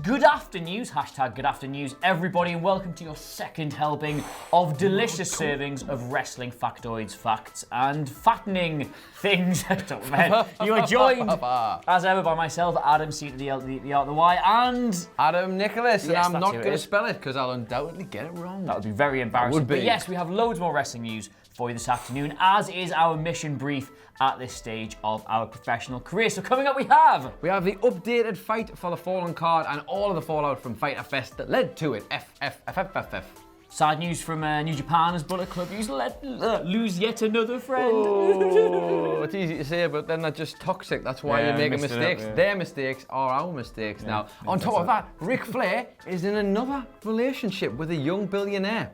good afternoon, hashtag good afternoon, everybody, and welcome to your second helping of delicious servings of wrestling factoids, facts, and fattening things. You are joined, as ever, by myself, Adam, C to the L, the R to the Y, and Adam Nicolas, and Yes, I'm that's not who it going to is. spell it because I'll undoubtedly get it wrong. that would be very embarrassing. Would be. But yes, we have loads more wrestling news for you this afternoon, as is our mission brief at this stage of our professional career. So coming up, we have the updated Fight for the Fallen card and all of the fallout from Fighter Fest that led to it. FFFFF. sad news from New Japan as Bullet Club lose yet another friend. Oh, it's easy to say, but then they're just toxic. That's why Yeah, you're making messed it up, mistakes. yeah. Their mistakes are our mistakes now. On top of that, Ric Flair is in another relationship with a young billionaire.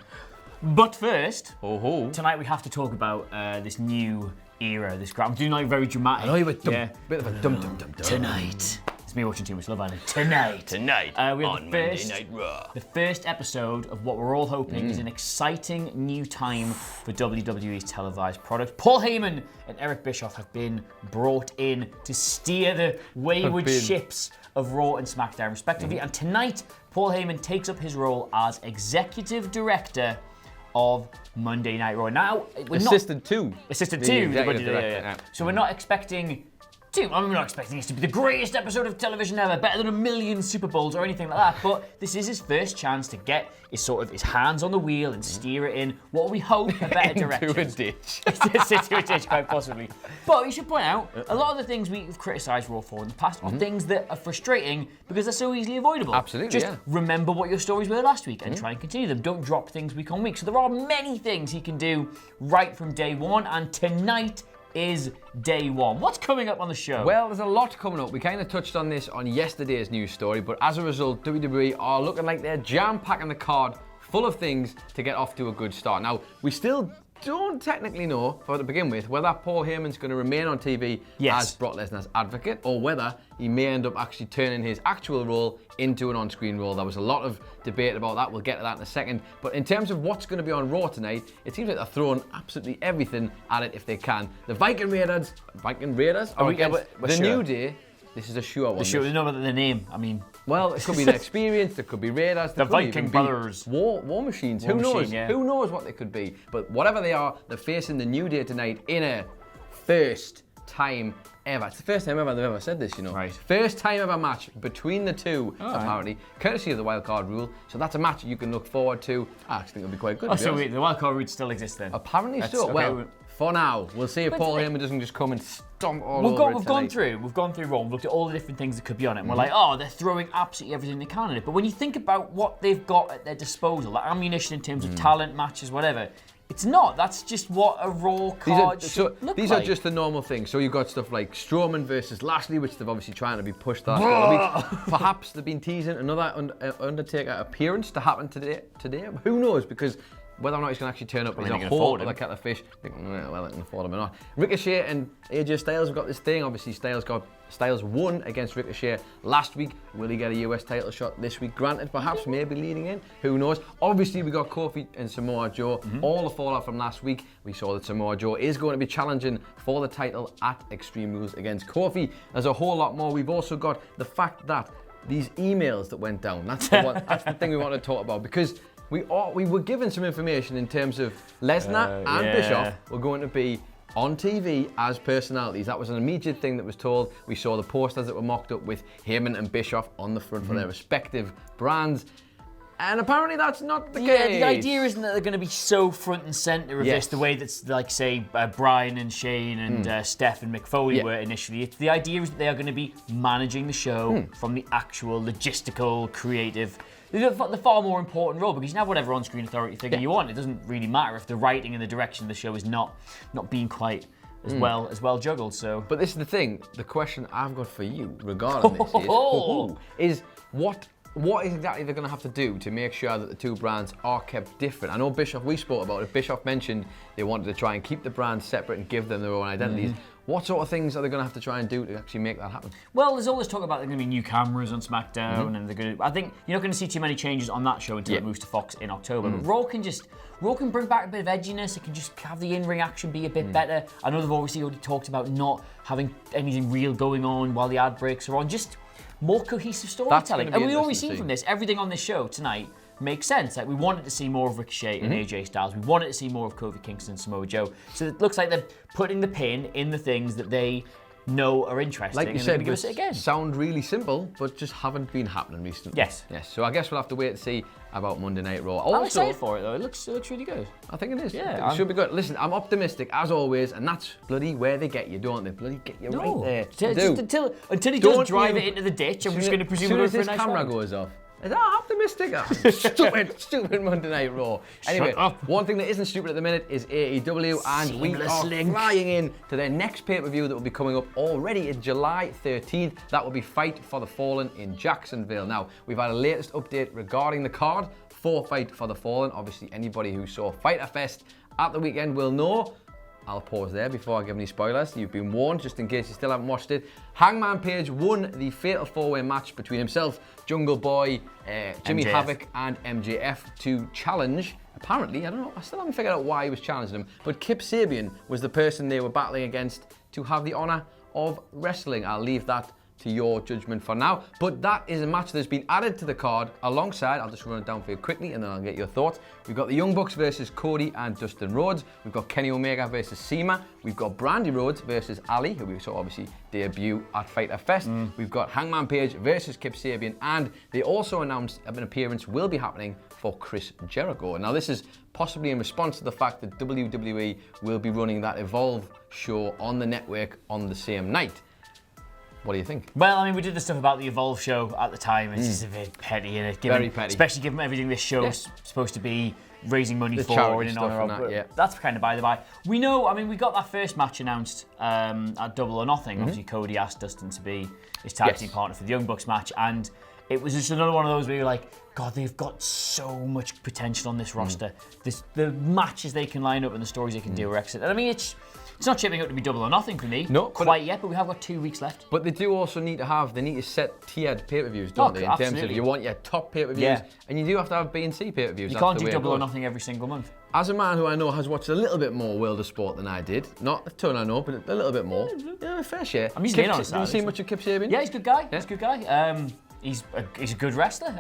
But first, Oh, tonight we have to talk about this new era. I'm doing like very dramatic. I know you were Yeah. bit of a dum. Tonight. It's me watching too much Love Island. Tonight we have on Monday Night Raw. the first episode of what we're all hoping is an exciting new time for WWE's televised product. Paul Heyman and Eric Bischoff have been brought in to steer the wayward ships of Raw and SmackDown respectively. And tonight, Paul Heyman takes up his role as executive director of Monday Night Raw. Now, we're Assistant two. Assistant The two, executive yeah. director, yeah. So we're not expecting we're not expecting this to be the greatest episode of television ever, better than 1 million Super Bowls or anything like that. But this is his first chance to get his hands on the wheel and steer it in what we hope a better direction. Into a ditch. Into a ditch, quite possibly. But we should point out, a lot of the things we've criticised Raw for in the past are things that are frustrating because they're so easily avoidable. Absolutely, Just yeah. remember what your stories were last week and try and continue them. Don't drop things week on week. So there are many things he can do right from day one, and tonight is day one. What's coming up on the show? Well, there's a lot coming up. We kind of touched on this on yesterday's news story, but as a result, WWE are looking like they're jam-packing the card full of things to get off to a good start. Now, we still don't technically know, to begin with, whether Paul Heyman's going to remain on TV as Brock Lesnar's advocate, or whether he may end up actually turning his actual role into an on-screen role. There was a lot of debate about that. We'll get to that in a second. But in terms of what's going to be on Raw tonight, it seems like they're throwing absolutely everything at it if they can. The Viking Raiders are against the New Day. This is a sure one. Sure, no, but the name. I mean, well, it could be the Experience, there could be Raiders, the could Viking even Brothers. be War Machines. War Who knows? Machine, yeah. Who knows what they could be? But whatever they are, they're facing the New Day tonight in a first time ever. It's the first time ever they've ever said this, you know. Right. First time ever match between the two, apparently, courtesy of the wildcard rule. So that's a match you can look forward to. I actually think it'll be quite good. Oh, so the wildcard route still exists then? Apparently so. Okay, well, for now, we'll see if Paul Heyman doesn't just come and stomp all over it We've gone through Raw, we've looked at all the different things that could be on it, and we're like, oh, they're throwing absolutely everything they can at it. But when you think about what they've got at their disposal, like ammunition in terms of talent, matches, whatever, it's not. That's just what a Raw card should look These like. are just the normal things. So you've got stuff like Strowman versus Lashley, which they've obviously trying to be pushed that. I mean, perhaps they've been teasing another Undertaker appearance to happen today. Who knows? Because whether or not he's going to actually turn up is a whole other kettle of fish. I think, well, they can afford him or not. Ricochet and AJ Styles have got this thing. Obviously, Styles won against Ricochet last week. Will he get a US title shot this week? Granted, perhaps, maybe leading in. Who knows? Obviously, we got Kofi and Samoa Joe. All the fallout from last week. We saw that Samoa Joe is going to be challenging for the title at Extreme Rules against Kofi. There's a whole lot more. We've also got the fact that these emails that went down. That's the thing we want to talk about, because we were given some information in terms of Lesnar and Bischoff were going to be on TV as personalities. That was an immediate thing that was told. We saw the posters that were mocked up with Heyman and Bischoff on the front for their respective brands. And apparently that's not the case. Yeah, the idea isn't that they're going to be so front and centre of this the way that's like, say, Brian and Shane and Steph and Mick Foley were initially. The idea is that they are going to be managing the show from the actual logistical, creative, the far more important role, because you can have whatever on-screen authority figure you want. It doesn't really matter if the writing and the direction of the show is not being quite as well juggled. So, but this is the thing. The question I've got for you regarding this is what exactly they're going to have to do to make sure that the two brands are kept different. I know Bischoff, we spoke about it. Bischoff mentioned they wanted to try and keep the brands separate and give them their own identities. What sort of things are they going to have to try and do to actually make that happen? Well, there's always talk about there going to be new cameras on SmackDown, and they're going to. I think you're not going to see too many changes on that show until it moves to Fox in October. But Raw can bring back a bit of edginess. It can just have the in-ring action be a bit better. I know they've obviously already talked about not having anything real going on while the ad breaks are on. Just more cohesive storytelling. And we always interesting seen from this, everything on this show tonight makes sense. Like, we wanted to see more of Ricochet and AJ Styles. We wanted to see more of Kofi Kingston and Samoa Joe. So it looks like they're putting the pin in the things that they know are interesting. Like you and said, give us it again. Sound really simple, but just haven't been happening recently. Yes. So I guess we'll have to wait to see about Monday Night Raw. I'm excited for it though. It looks really good. I think it is. Yeah, it should be good. Listen, I'm optimistic as always, and that's bloody where they get you, don't they? Bloody get you right there. Until he does drive it into the ditch, I'm just going to presume we're going for a nice As soon as this camera round. goes off. Is that optimistic? Stupid Monday Night Raw. Anyway, one thing that isn't stupid at the minute is AEW, and we are flying in to their next pay-per-view that will be coming up already in July 13th. That will be Fight for the Fallen in Jacksonville. Now, we've had a latest update regarding the card for Fight for the Fallen. Obviously, anybody who saw Fyter Fest at the weekend will know. I'll pause there before I give any spoilers. You've been warned, just in case you still haven't watched it. Hangman Page won the fatal four-way match between himself, Jungle Boy, Jimmy MJF. Havoc, and MJF to challenge. Apparently, I don't know, I still haven't figured out why he was challenging him, but Kip Sabian was the person they were battling against to have the honour of wrestling. I'll leave that to your judgment for now. But that is a match that's been added to the card alongside, I'll just run it down for you quickly and then I'll get your thoughts. We've got the Young Bucks versus Cody and Dustin Rhodes. We've got Kenny Omega versus Cena. We've got Brandy Rhodes versus Ali, who we saw obviously debut at Fyter Fest. We've got Hangman Page versus Kip Sabian, and they also announced an appearance will be happening for Chris Jericho. Now this is possibly in response to the fact that WWE will be running that Evolve show on the network on the same night. What do you think? Well, I mean, we did the stuff about the Evolve show at the time. It's just a bit petty, innit? Very petty. Especially given everything this show's supposed to be raising money The for charity and in stuff honour of. and that, yeah. That's kind of by the by. We know, I mean, we got that first match announced at Double or Nothing. Obviously, Cody asked Dustin to be his tag team partner for the Young Bucks match, and it was just another one of those where you're like, God, they've got so much potential on this roster. The matches they can line up and the stories they can do are excellent. And I mean, it's not shaping up to be Double or Nothing for me. No, quite yet, but we have got 2 weeks left. But they do also need to set tiered pay-per-views, don't they? In terms of you want your top pay-per-views, and you do have to have B and C pay-per-views. You can't do Double or Nothing every single month. As a man who I know has watched a little bit more World of Sport than I did, not a ton I know, but a little bit more. Yeah, fair share. I'm usually in on Have you seen much of Kip Sabian? Yeah, he's a good guy. He's a good guy. He's a good wrestler.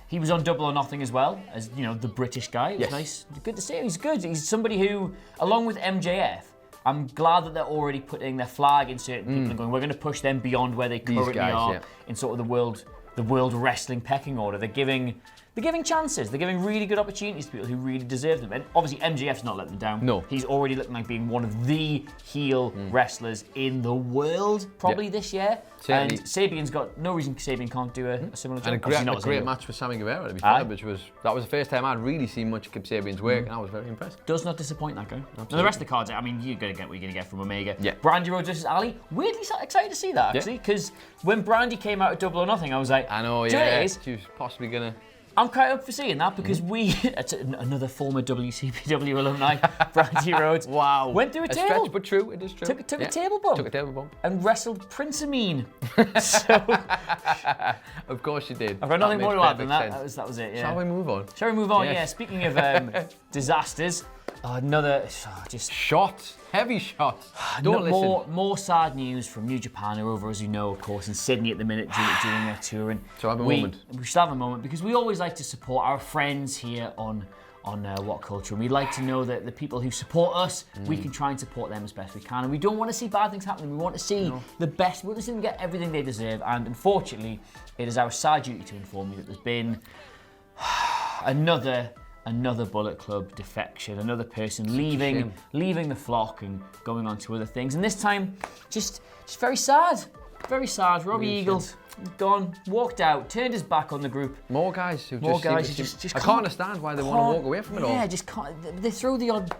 He was on Double or Nothing as well, as you know, the British guy. It was nice. Good to see him. He's good. He's somebody who, along with MJF, I'm glad that they're already putting their flag in certain people and going, we're going to push them beyond where they currently are in sort of the world wrestling pecking order. They're giving chances. They're giving really good opportunities to people who really deserve them. And obviously MJF's not letting them down. No. He's already looking like being one of the heel wrestlers in the world probably this year. Certainly. And Sabian's got no reason Sabian can't do a similar job. And a great match with Sammy Guevara, to be fair, that was the first time I'd really seen much of Kip Sabian's work, and I was very impressed. Does not disappoint, that guy. And the rest of the cards, I mean, you're going to get what you're going to get from Omega. Yeah. Brandy Rhodes versus Ali. Weirdly excited to see that, actually, because when Brandy came out of Double or Nothing, I was like, I know, do you know what it is? She was possibly going to... I'm quite up for seeing that because it's another former WCPW alumni, Brandy Rhodes. Wow. Went through a table. Stretch, but true, it is true. Took a table bump. Took a table bump. And wrestled Prince Amin. So, of course you did. I've got nothing more to add than that. That was it, yeah. Shall we move on? Shall we move on? Yes. Yeah, speaking of disasters, another just... Shot. Heavy shot. Don't listen. More sad news from New Japan, who are over, as you know, of course, in Sydney at the minute during their tour. And so have a moment. We should have a moment because we always like to support our friends here on What Culture. And we'd like to know that the people who support us, we can try and support them as best we can. And we don't want to see bad things happening. We want to see the best. We want to see them get everything they deserve. And unfortunately, it is our sad duty to inform you that there's been another Bullet Club defection, another person leaving the flock and going on to other things. And this time, just very sad. Very sad. Robbie Eagles gone, walked out, turned his back on the group. More guys who just I can't understand why they want to walk away from it all. Yeah, just can't. They throw the odd.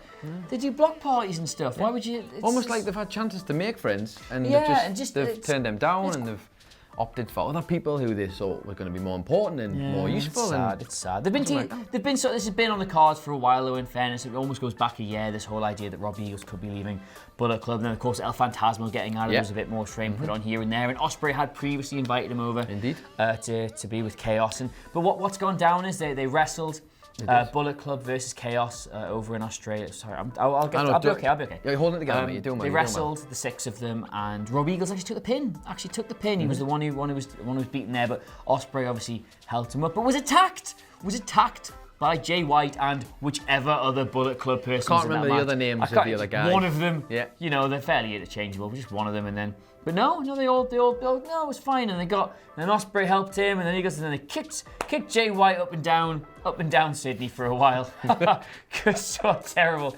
They do block parties and stuff. Why would you? Almost like they've had chances to make friends and they've turned them down and they've opted for other people who they thought were going to be more important and more useful. It's sad. This has been on the cards for a while, though. In fairness, it almost goes back a year. This whole idea that Robbie Eagles could be leaving Bullet Club, and then of course El Fantasma getting out. There was a bit more frame put on here and there, and Ospreay had previously invited him over, indeed, to be with Chaos. But what's gone down is they wrestled. Bullet Club versus Chaos over in Australia. Sorry, I'll be okay. I'll be okay. Yeah, you're holding it together, mate. You're doing well. They wrestled, the 6 of them, and Rob Eagles actually took the pin. He was the one who was beaten there, but Ospreay obviously held him up, but was attacked by Jay White and whichever other Bullet Club person. Can't remember the other names of the other guys. One of them. Yeah. You know, they're fairly interchangeable, but just one of them, and then. But no, they all, no, it was fine, and then Ospreay helped him, and then they kicked Jay White up and down Sydney for a while. So terrible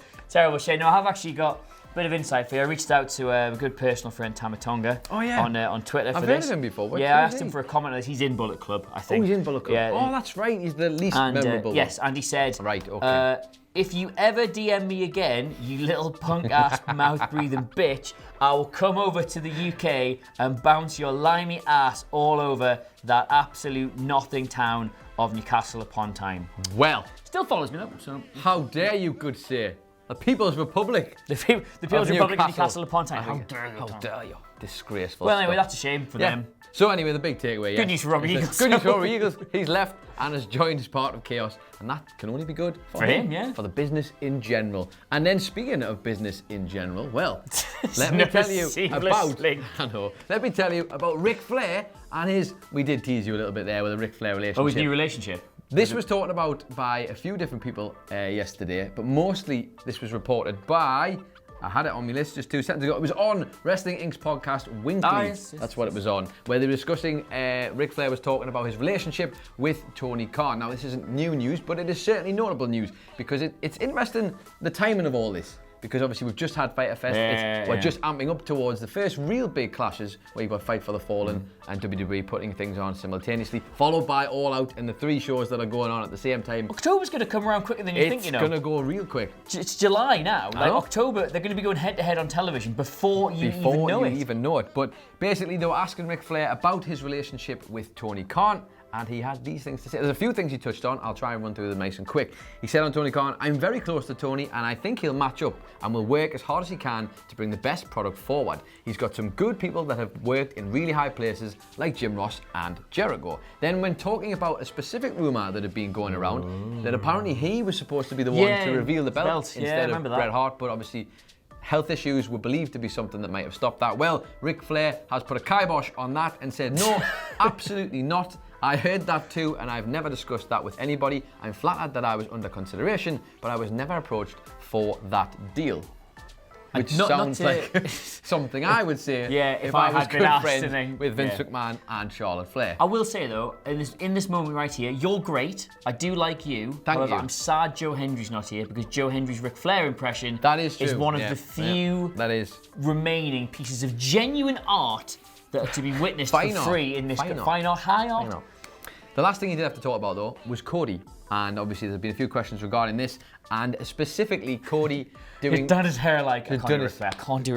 shame. No, I have actually got a bit of insight for you. I reached out to a good personal friend, Tama Tonga, on Twitter for this. I've heard of him before. I asked him for a comment on this. He's in Bullet Club, I think. Oh, he's in Bullet Club. Yeah. Oh, that's right. He's the least memorable one. Yes, and he said, right, okay. If you ever DM me again, you little punk-ass, mouth-breathing bitch, I will come over to the UK and bounce your limey ass all over that absolute nothing town of Newcastle upon Tyne. Well. Still follows me though, so. How dare you, good sir. The People's Republic. The People's Republic of Newcastle upon Tyne. How dare you. Disgraceful Well, anyway, stuff. that's a shame for them. So anyway, the big takeaway, Good news for Robbie Eagles. Good news for Robbie Eagles. He's left and has joined as part of Chaos. And that can only be good for him, yeah. For the business in general. And then speaking of business in general, well, let me tell you about Ric Flair and his, we did tease you a little bit there with a Ric Flair relationship. Oh, his new relationship. This was talked about by a few different people yesterday, but mostly this was reported by, I had it on my list just 2 seconds ago, it was on Wrestling Inc.'s podcast, Winkley. Yes. That's what it was on, where they were discussing, Ric Flair was talking about his relationship with Tony Khan. Now, this isn't new news, but it is certainly notable news, because it's interesting, the timing of all this. Because obviously we've just had Fyter Fest. We're just amping up towards the first real big clashes where you've got Fight for the Fallen and WWE putting things on simultaneously, followed by All Out and the 3 shows that are going on at the same time. October's going to come around quicker than you think, you know. It's going to go real quick. It's July now. Like October, they're going to be going head to head on television before you even know it. But basically they were asking Ric Flair about his relationship with Tony Khan. And he had these things to say. There's a few things he touched on. I'll try and run through them nice and quick. He said on Tony Khan, I'm very close to Tony and I think he'll match up and will work as hard as he can to bring the best product forward. He's got some good people that have worked in really high places like Jim Ross and Jericho. Then when talking about a specific rumour that had been going around, that apparently he was supposed to be the one to reveal the belt instead of Bret Hart, but obviously health issues were believed to be something that might have stopped that. Well, Ric Flair has put a kibosh on that and said, no, absolutely not. I heard that too, and I've never discussed that with anybody. I'm flattered that I was under consideration, but I was never approached for that deal. Which sounds like something I would say if I was good friends with Vince McMahon and Charlotte Flair. I will say though, in this moment right here, you're great. I do like you. However, I'm sad Joe Hendry's not here because Joe Hendry's Ric Flair impression is one of the few remaining pieces of genuine art that are to be witnessed for free in this fine art, high art. The last thing he did have to talk about though was Cody. And obviously there's been a few questions regarding this, and specifically Cody doing... He's done his hair like I can't do Ric Flair.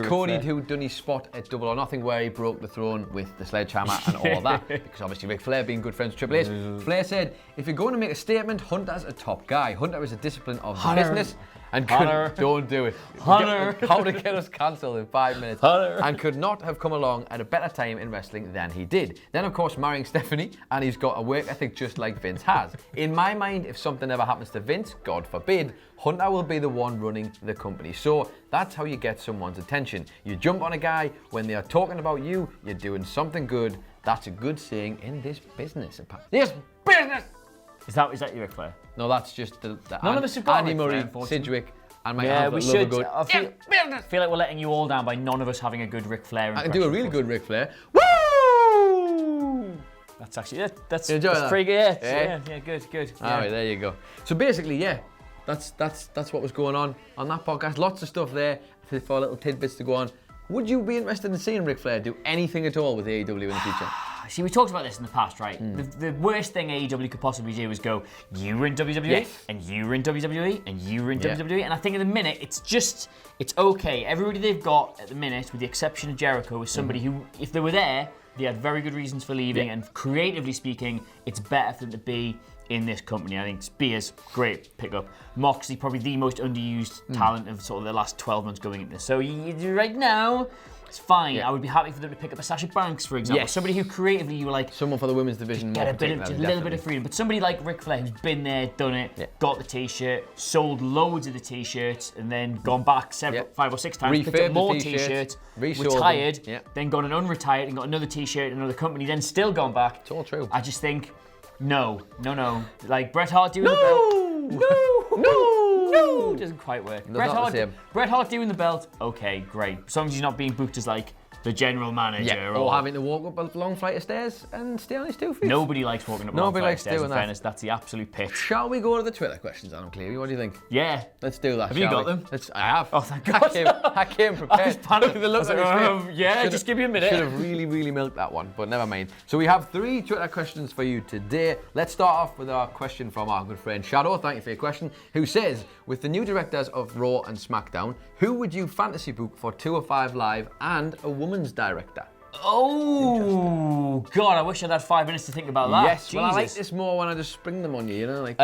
Cody who done his spot at Double or Nothing where he broke the throne with the sledgehammer and all that, because obviously Ric Flair being good friends with Triple H. Flair said, if you're going to make a statement, Hunter's a top guy. Hunter is a discipline of the business. And don't do it. Hunter. How to get us cancelled in 5 minutes. Hunter. And could not have come along at a better time in wrestling than he did. Then, of course, marrying Stephanie, and he's got a work ethic just like Vince has. In my mind, if something ever happens to Vince, God forbid, Hunter will be the one running the company. So that's how you get someone's attention. You jump on a guy when they are talking about you, you're doing something good. That's a good saying in this business. This business! Is that you, Ric Flair? No, that's just the none of us have got Andy Murray, Sidgwick, and my yeah, we should. Good. I feel like we're letting you all down by none of us having a good Ric Flair impression. I can do a really good Ric Flair. Woo! That's actually that's pretty good. Yeah, good. All right, there you go. So basically, that's what was going on that podcast. Lots of stuff there for little tidbits to go on. Would you be interested in seeing Ric Flair do anything at all with AEW in the future? See, we talked about this in the past, right? The worst thing AEW could possibly do is go, you were in WWE, and you were in WWE, and you were in WWE. And I think at the minute, it's okay. Everybody they've got at the minute, with the exception of Jericho, is somebody who, if they were there, they had very good reasons for leaving. And creatively speaking, it's better for them to be in this company. I think Spears, great pickup. Moxley, probably the most underused talent of sort of the last 12 months going into this. So right now, it's fine. Yeah. I would be happy for them to pick up a Sasha Banks, for example. Yes. Somebody who creatively you were like, someone for the women's division. get a little bit of freedom. But somebody like Ric Flair who's been there, done it, got the t-shirt, sold loads of the t-shirts, and then gone back 5 or 6 times, picked up more t-shirts, retired, then gone and unretired and got another t-shirt, another company, then still gone back. It's all true. I just think, no. Like Bret Hart doing the belt. No, doesn't quite work. Bret Hart doing the belt, okay, great. As long as he's not being booked as like the general manager. Or having to walk up a long flight of stairs and stay on his 2 feet. Nobody likes walking up a long flight of stairs, in fairness. That's the absolute pitch. Shall we go to the Twitter questions, Adam Cleary? What do you think? Yeah. Let's do that, Have you got them? I have. Oh, thank God. I came prepared. I was panicking. The look just give me a minute. Should have really milked that one, but never mind. So we have 3 Twitter questions for you today. Let's start off with our question from our good friend Shadow. Thank you for your question. Who says, with the new directors of Raw and SmackDown, who would you fantasy book for 205 Live and a women's director? Oh, God, I wish I'd had 5 minutes to think about that. Yes, Jesus. well, I like this more when I just spring them on you, you know? Like,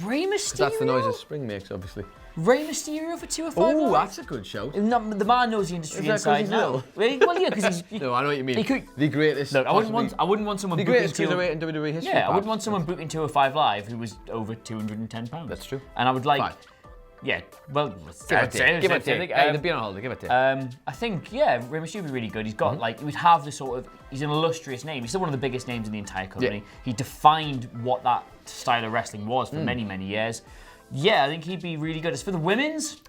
Rey Mysterio? That's the noise a spring makes, obviously. Rey Mysterio for 205 Oh, Live? that's a good shout. The man knows the industry inside now. Well, yeah, because he's... No, I know what you mean. He could, the greatest. Look, I wouldn't want someone the booking greatest cruiserweight in WWE history. Yeah, I wouldn't want someone booking 205 Live who was over 210 pounds. That's true. And I would like... 5. Yeah, well, give it take. They'd be on holiday, give it take. I think, yeah, Rey Mysterio would be really good. He's got, like, he would have the sort of, he's an illustrious name. He's still one of the biggest names in the entire company. Yeah. He defined what that style of wrestling was for many, many years. Yeah, I think he'd be really good. As for the women's...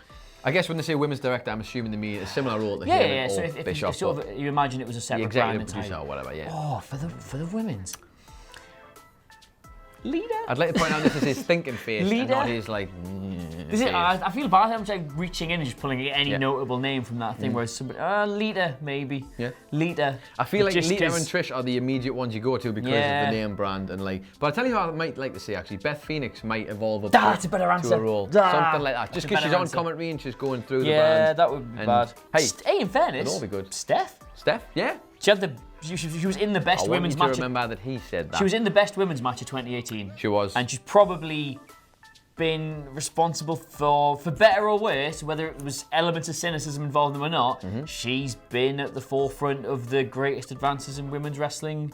I guess when they say women's director, I'm assuming they mean a similar role to Heyman or so if Bischoff. You sort of, you imagine it was a separate brand executive producer or whatever, yeah. Oh, for the women's. Leader? I'd like to point out this is his thinking face and not his like. I feel bad. I'm like reaching in and just pulling any notable name from that thing. Whereas somebody, Lita maybe. Yeah. Lita. I feel like Lita and Trish are the immediate ones you go to because of the name brand and like. But I tell you what, I might like to say actually, Beth Phoenix might evolve up That's a better answer. to a role, something like that. Just because she's on commentary and she's going through the brand. Yeah, that would be bad. Hey, in fairness, it'll all be good. Steph, yeah. She was in the best women's match. I want you to remember that he said that. She was in the best women's match of 2018. She was. And she's probably been responsible for better or worse, whether it was elements of cynicism involved in them or not, she's been at the forefront of the greatest advances in women's wrestling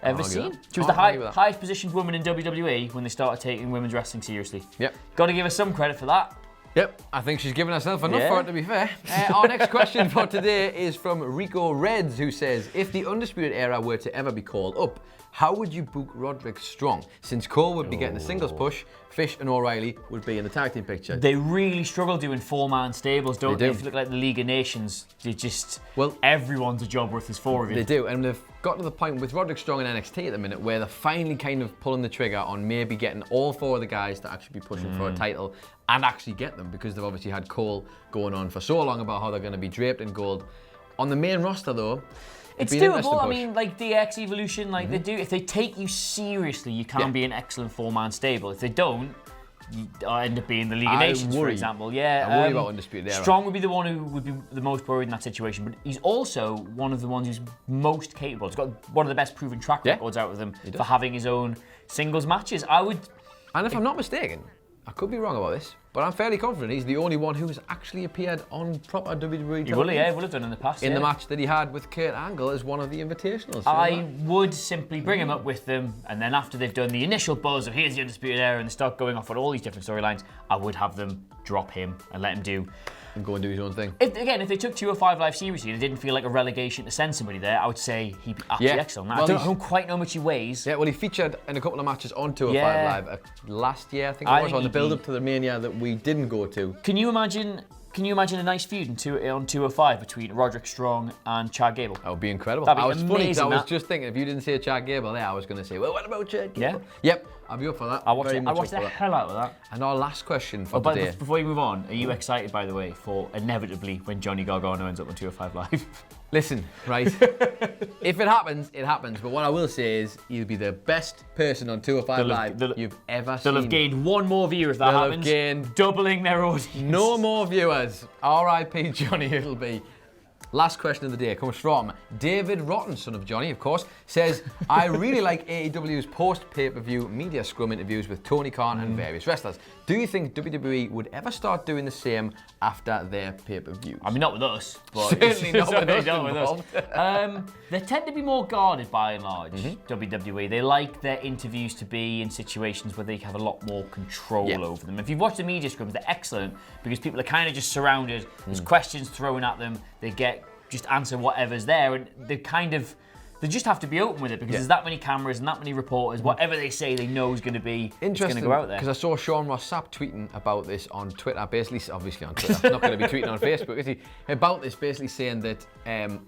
ever seen. She was the highest positioned woman in WWE when they started taking women's wrestling seriously. Yep. Got to give her some credit for that. Yep, I think she's given herself enough for it, to be fair. Our next question for today is from Rico Reds, who says, if the Undisputed Era were to ever be called up, how would you book Roderick Strong? Since Cole would be getting the singles push, Fish and O'Reilly would be in the tag team picture. They really struggle doing 4-man stables, don't they? If you look like the League of Nations, they just, everyone's a job worth as 4 of you. They do, and they've got to the point with Roderick Strong in NXT at the minute where they're finally kind of pulling the trigger on maybe getting all 4 of the guys to actually be pushing for a title and actually get them, because they've obviously had Cole going on for so long about how they're going to be draped in gold. On the main roster though, it's doable. I mean, like DX Evolution, like they do. If they take you seriously, you can be an excellent 4-man stable. If they don't, you end up being the League of Nations, for example. Yeah, I worry about Undisputed Era. Strong would be the one who would be the most worried in that situation, but he's also one of the ones who's most capable. He's got one of the best proven track records out of them for having his own singles matches. And if I'm not mistaken, I could be wrong about this, but I'm fairly confident he's the only one who has actually appeared on proper WWE television. He will have done in the past. In the match that he had with Kurt Angle as one of the invitationals. I would simply bring him up with them, and then after they've done the initial buzz of here's the Undisputed Era and they start going off on all these different storylines, I would have them drop him and let him do. And go and do his own thing. If they took 205 Live seriously and it didn't feel like a relegation to send somebody there, I would say he'd be absolutely excellent. Now, I don't quite know how much he weighs. Yeah, well, he featured in a couple of matches on 205 Live last year, I think it was, on the build-up to the Mania that we didn't go to. Can you imagine a nice feud on 205 between Roderick Strong and Chad Gable? That would be incredible. That'd be amazing. Funny because I was just thinking, if you didn't say Chad Gable there, I was going to say, well, what about Chad Gable? Yeah. Yep, I'll be up for that. I watched the hell out of that. And our last question for today. Before you move on, are you excited, by the way, for inevitably when Johnny Gargano ends up on 205 Live? Listen, right, if it happens, it happens. But what I will say is he'll be the best person on 205 Live you've ever seen. They'll have gained one more viewer if that happens. Doubling their audience. No more viewers. R.I.P. Johnny, it'll be. Last question of the day comes from David Rotten, son of Johnny, of course, says, I really like AEW's post-pay-per-view media scrum interviews with Tony Khan and various wrestlers. Do you think WWE would ever start doing the same after their pay-per-views? I mean, not with us, but Certainly not with us. They tend to be more guarded by and large, WWE. They like their interviews to be in situations where they have a lot more control over them. If you've watched the media scrums, they're excellent because people are kind of just surrounded. There's questions thrown at them. They just answer whatever's there, and they just have to be open with it because there's that many cameras and that many reporters. Whatever they say, they know is going to be interesting. It's going to go out there. Because I saw Sean Ross Sapp tweeting about this on Twitter, basically, obviously on Twitter, not going to be tweeting on Facebook, is he? About this, basically saying that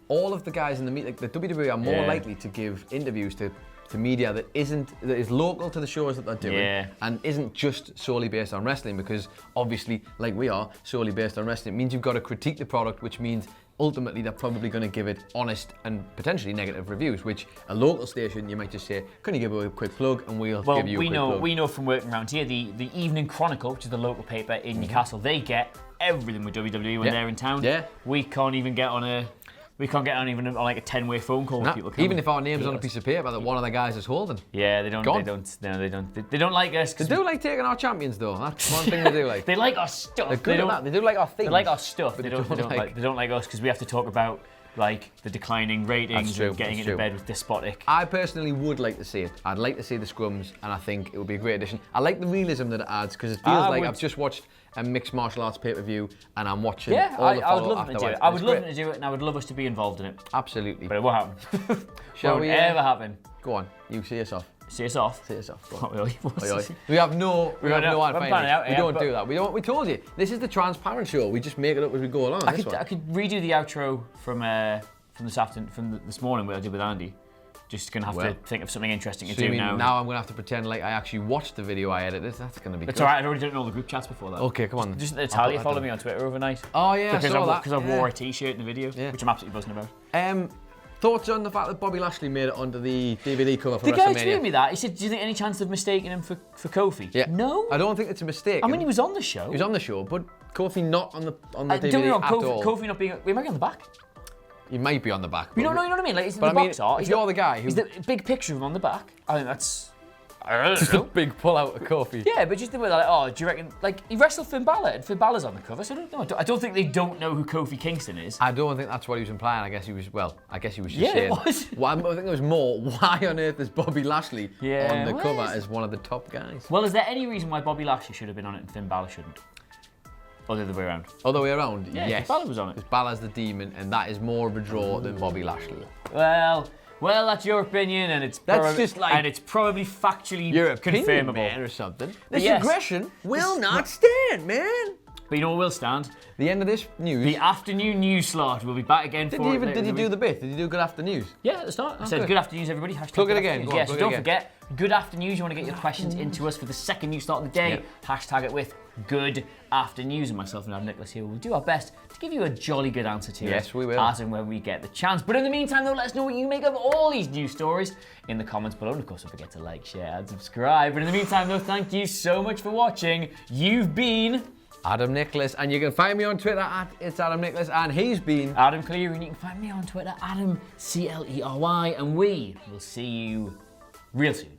all of the guys in the media, the WWE are more likely to give interviews to media that is local to the shows that they're doing and isn't just solely based on wrestling, because obviously, like we are, solely based on wrestling, it means you've got to critique the product, which means ultimately they're probably going to give it honest and potentially negative reviews, which a local station, you might just say, can you give a quick plug, and we'll give you a quick plug. We know from working around here, the Evening Chronicle, which is the local paper in Newcastle, they get everything with WWE when they're in town. Yeah. We can't even get on even on like a 10-way phone call with people. Even if our name's on a piece of paper that one of the guys is holding. Yeah, they don't like us. They do like taking our champions, though. That's one thing they do like. They like our stuff. They're good at that. They do like our things. They like our stuff. They don't like us because we have to talk about like the declining ratings and getting into bed with despotic. I personally would like to see it. I'd like to see the scrums, and I think it would be a great addition. I like the realism that it adds because it feels like I've just watched a mixed martial arts pay-per-view and I'm watching all the follow-up afterwards. I would love them to do it, and I would love us to be involved in it. Absolutely. But it won't happen. Shall we? Ever happen. Go on. You see us off. See us off. See us off. Not really. We have no advantage. We don't do that. We told you. This is the transparent show. We just make it up as we go along. I could redo the outro from this morning, what I did with Andy. Just gonna have to think of something interesting to do now. Now I'm gonna have to pretend like I actually watched the video I edited. That's gonna be. It's alright. I'd already done all the group chats before that. Okay, come on. Just Natalia followed me on Twitter overnight. Oh yeah, because I wore a T-shirt in the video, which I'm absolutely buzzing about. Thoughts on the fact that Bobby Lashley made it onto the DVD cover for WrestleMania? The guy tweeted me that. He said, "Do you think any chance of mistaking him for Kofi?" Yeah. No. I don't think it's a mistake. I mean, he was on the show. He was on the show, but Kofi not on the DVD don't get me wrong, at all. Kofi not being. We might be on the back. He might be on the back. You know what I mean? Like, it's in the box art. If you're the guy who... He's the big picture of him on the back. I think that's... I don't just know. a big pull out of Kofi. Yeah, but just the way that, like, do you reckon... Like, he wrestled Finn Balor, and Finn Balor's on the cover, so I don't think they don't know who Kofi Kingston is. I don't think that's what he was implying. I guess he was just saying... it was. Well, I think it was more, why on earth is Bobby Lashley on the cover as one of the top guys? Well, is there any reason why Bobby Lashley should have been on it and Finn Balor shouldn't? Or the other way around? Other way around, yeah, yes. Balor was on it. Because Balor's the demon, and that is more of a draw than Bobby Lashley. Well, that's your opinion, and it's probably factually confirmable. Man, or something. This aggression will not stand, man. But you know what will stand? The end of this news. The afternoon news slot. We'll be back again Did you do the bit? Did you do good afternoon? Yeah, at the start. I said good afternoon, everybody. Plug it again. Yeah, so don't forget, good afternoon. You want to get your questions into us for the second news slot of the day. Yep. Hashtag it with good afternoon. And myself and Nicolas here will do our best to give you a jolly good answer to it. Yes, we will. As and when we get the chance. But in the meantime, though, let us know what you make of all these news stories in the comments below. And of course, don't forget to like, share, and subscribe. But in the meantime, though, thank you so much for watching. You've been... Adam Nicolas, and you can find me on Twitter at It's Adam Nicolas, and he's been Adam Clery, and you can find me on Twitter, Adam Clery, and we will see you real soon.